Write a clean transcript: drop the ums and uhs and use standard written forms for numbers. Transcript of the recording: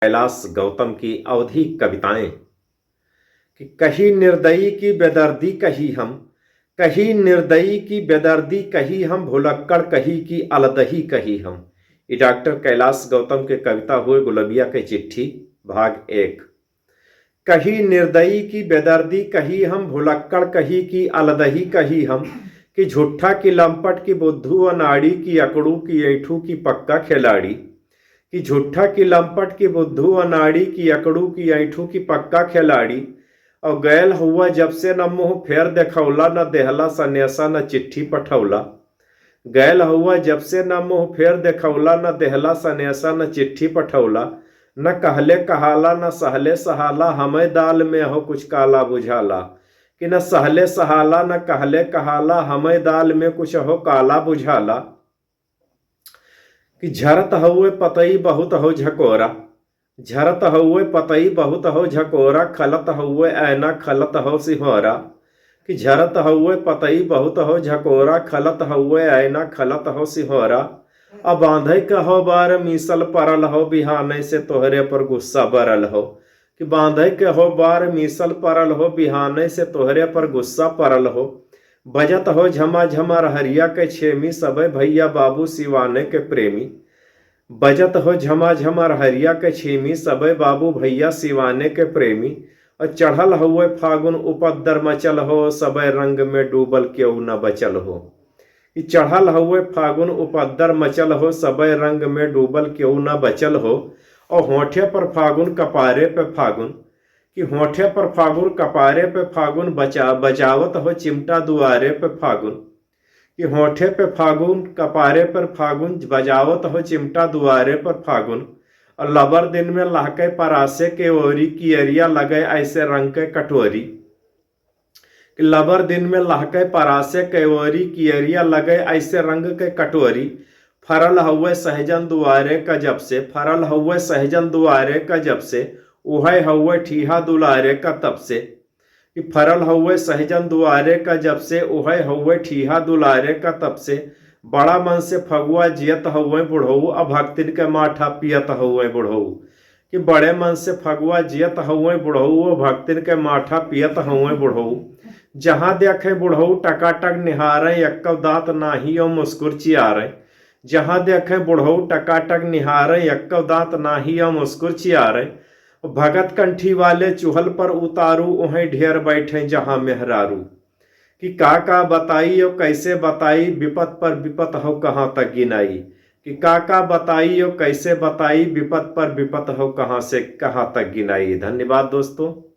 कैलाश गौतम की अवधी कविताएं कि कहीं निर्दयी की बेदर्दी कही हम, कहीं निर्दयी की बेदर्दी कही हम, भुलक्कड़ कही की अलदही कही हम। ये डॉक्टर कैलाश गौतम के कविता हुए गुलबिया के चिट्ठी भाग 1। कहीं निर्दयी की बेदर्दी कही हम, भुलक्कड़ कही की अलदही कही हम, कि झूठा की लंपट की बुद्धू अनाड़ी की अकड़ू की ऐठू की पक्का खिलाड़ी, कि झूठा की लंपट की बुद्धू अनाड़ी की अकड़ू की ऐठू की पक्का खिलाड़ी। और गैल हुआ जब से न मुंह फेर देखौला, न देहला सन्यासा न चिट्ठी पठौला। गैल हुआ जब से न मुंह फेर देखौला, न देहला सन्यासा न चिट्ठी पठौला। न कहले कहाला न सहले सहाला, हमें दाल में हो कुछ काला बुझाला। कि न सहले सहाला न कहले कहाला, हमें दाल में कुछ हो काला बुझाला। कि झरत हुए पतई बहुत हो झकोरा, झरत हुए पतई बहुत हो झकोरा, खलत हुए ऐना खलत हो सिहोरा। कि झरत हुए पतई बहुत हो झकोरा, खलत हुए ऐना खलत हो सिहोरा। अब बांधे कहो बार मीसल परल हो, बिहाने से तोहरे पर गुस्सा बरल हो। कि बांधे के हो बार मीसल परल हो, बिहाने से तोहरे पर गुस्सा परल हो। बजत हो झमा झमा रहरिया के छेमी, सबे भैया बाबू सिवाने के प्रेमी। बजत हो झमा झमा रहरिया के छेमी, सबे बाबू भैया सिवाने के प्रेमी। और चढ़ल हुए फागुन उपद्र मचल हो, सबे रंग में डूबल क्यों न बचल हो। कि चढ़ल हुए फागुन उपद्र मचल हो, सबे रंग में डूबल क्यों न बचल हो। और होठे पर फागुन कपारे पे फागुन, कि होठे पर फागुन कपारे पे फागुन, बजावत हो चिमटा दुआरे पे फागुन। कि होठे पे फागुन कपारे पर फागुन, बजावत हो चिमटा दुआरे पर फागुन। और लबर दिन में लहके परासे के ओरी, की अरिया लगे ऐसे रंग के कटोरी। कि लबर दिन में लहके परासे के ओरी, की अरिया लगे ऐसे रंग के कटोरी। फरल हुए सहजन दुआरे का जब से, फरल हुए सहजन दुआरे का जब से, उहे हुए ठीहा दुलारे का तब से। कि फरल हुए सहजन दुआरे का जब से, उहे हुए ठीहा दुलारे का तब से। बड़ा मन से फगुआ जियत हुए बुढ़ऊ, अब भक्तिन के माठा पियत हुए बुढ़ऊ। कि बड़े मन से फगुआ जियत हुए बुढ़ऊ, भक्तिन के माठा पियत हुए बुढ़ऊ। जहां देखे बुढ़ऊ टकाटक निहारे, यक्कव दांत नाही और मुस्कुर चियारे। जहां देखे बुढ़ऊ टकाटक निहारे, यक्कव दांत नाही और मुस्कुर चियारे। भगत कंठी वाले चूहल पर उतारू, उहें ढेर बैठे जहां मेहरारू। कि का बताई और कैसे बताई, विपत पर विपत हो कहाँ तक गिनाई। कि का बताई और कैसे बताई, विपत पर विपत हो कहाँ से कहाँ तक गिनाई। धन्यवाद दोस्तों।